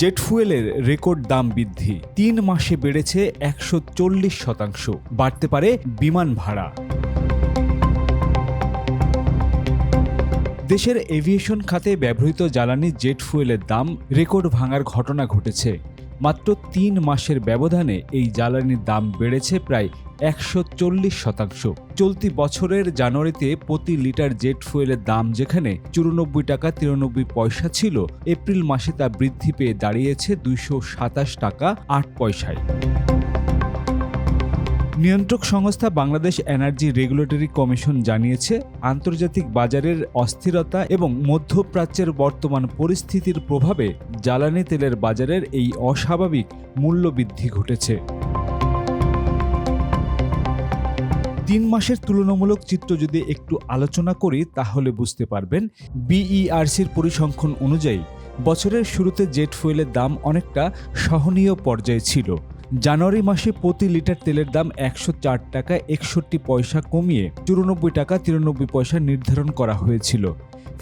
Jet ফুয়েলের record দাম বৃদ্ধি ৩ মাসে বেড়েছে ১৪০%। বাড়তে পারে বিমান ভাড়া। দেশের এভিয়েশন খাতে ব্যবহৃত জ্বালানি জেট ফুয়েলের দাম রেকর্ড ভাঙার ঘটনা ঘটেছে। মাত্র ৩ মাসের ব্যবধানে এই জ্বালানির দাম বেড়েছে প্রায় ১৪০%। চলতি বছরের জানুয়ারিতে প্রতি লিটার জেট ফুয়েলের দাম যেখানে ৯৪ টাকা ৯৩ পয়সা ছিল, এপ্রিল মাসে তা বৃদ্ধি পেয়ে দাঁড়িয়েছে ২২৭ টাকা ৮ পয়সায়। নিয়ন্ত্রক সংস্থা বাংলাদেশ এনার্জি রেগুলেটরি কমিশন জানিয়েছে, আন্তর্জাতিক বাজারের অস্থিরতা এবং মধ্যপ্রাচ্যের বর্তমান পরিস্থিতির প্রভাবে জ্বালানি তেলের বাজারের এই অস্বাভাবিক মূল্যবৃদ্ধি ঘটেছে। ৩ মাসের তুলনামূলক চিত্র যদি একটু আলোচনা করি তাহলে বুঝতে পারবেন। বিইআরসির পরিসংখ্যান অনুযায়ী বছরের শুরুতে জেট ফুয়েলের দাম অনেকটা সহনীয় পর্যায়ে ছিল। জানুয়ারি মাসে প্রতি লিটার তেলের দাম ১০৪ টাকা ৬১ পয়সা কমিয়ে ৯৪ টাকা ৯৩ পয়সা নির্ধারণ করা হয়েছিল।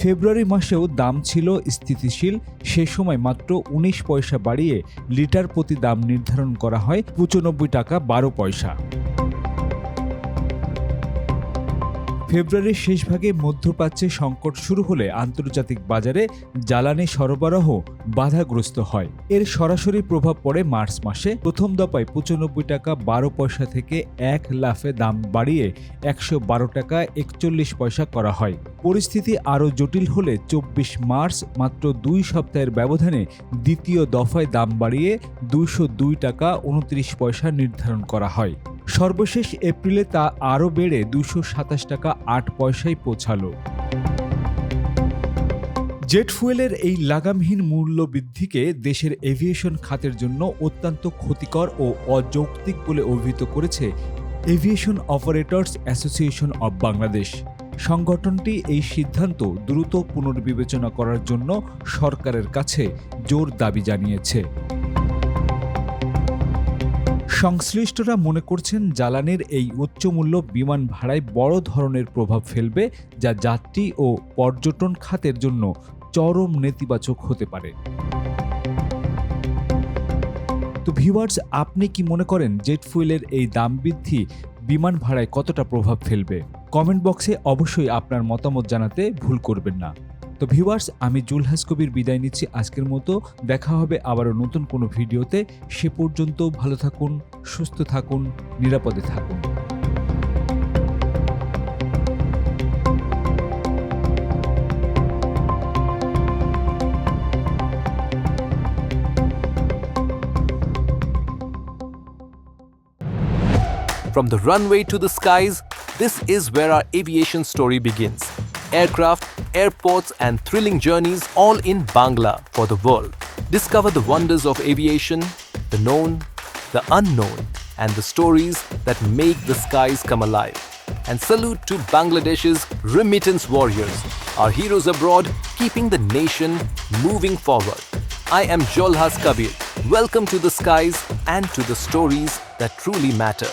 ফেব্রুয়ারি মাসেও দাম ছিল স্থিতিশীল, সে সময় মাত্র ১৯ পয়সা বাড়িয়ে লিটার প্রতি দাম নির্ধারণ করা হয় ৯৫ টাকা ১২ পয়সা। ফেব্রুয়ারির শেষভাগে মধ্যপ্রাচ্যে সংকট শুরু হলে আন্তর্জাতিক বাজারে জ্বালানি সরবরাহ বাধাগ্রস্ত হয়। এর সরাসরি প্রভাব পড়ে মার্চ মাসে। প্রথম দফায় ৯৫ টাকা ১২ পয়সা থেকে এক লাফে দাম বাড়িয়ে ১১২ টাকা ৪১ পয়সা করা হয়। পরিস্থিতি আরও জটিল হলে ২৪ মার্চ মাত্র ২ সপ্তাহের ব্যবধানে দ্বিতীয় দফায় দাম বাড়িয়ে ২০২ টাকা ২৯ পয়সা নির্ধারণ করা হয়। সর্বশেষ এপ্রিলে তা আরও বেড়ে ২২৭ টাকা ৮ পয়সায় পৌঁছালো। জেট ফুয়েলের এই লাগামহীন মূল্য বৃদ্ধিকে দেশের এভিয়েশন খাতের জন্য অত্যন্ত ক্ষতিকর ও অযৌক্তিক বলে অভিহিত করেছে aviation operators association of Bangladesh. সংগঠনটি এই সিদ্ধান্ত দ্রুত পুনর্বিবেচনা করার জন্য সরকারের কাছে জোর দাবি জানিয়েছে। সংশ্লিষ্টরা মনে করছেন, জ্বালানির এই উচ্চমূল্য বিমান ভাড়ায় বড় ধরনের প্রভাব ফেলবে, যা যাত্রী ও পর্যটন খাতের জন্য চরম নেতিবাচক হতে পারে। তো ভিউয়ার্স, আপনি কি মনে করেন জেট ফুয়েলের এই দাম বৃদ্ধি বিমান ভাড়ায় কতটা প্রভাব ফেলবে? কমেন্ট বক্সে অবশ্যই আপনার মতামত জানাতে ভুল করবেন না। তো ভিউয়ার্স, আমি জুলহাস কবির বিদায় নিচ্ছি আজকের মতো। দেখা হবে আবারও নতুন কোনো ভিডিওতে। সে পর্যন্ত ভালো থাকুন, সুস্থ থাকুন, নিরাপদে থাকুন। From the runway to the skies, this is where our aviation story begins. Aircraft, airports, and thrilling journeys all in Bangla for the world. Discover the wonders of aviation, the known, the unknown, and the stories that make the skies come alive. And salute to Bangladesh's remittance warriors, our heroes abroad, keeping the nation moving forward. I am Jolhas Kabir. Welcome to the skies and to the stories that truly matter.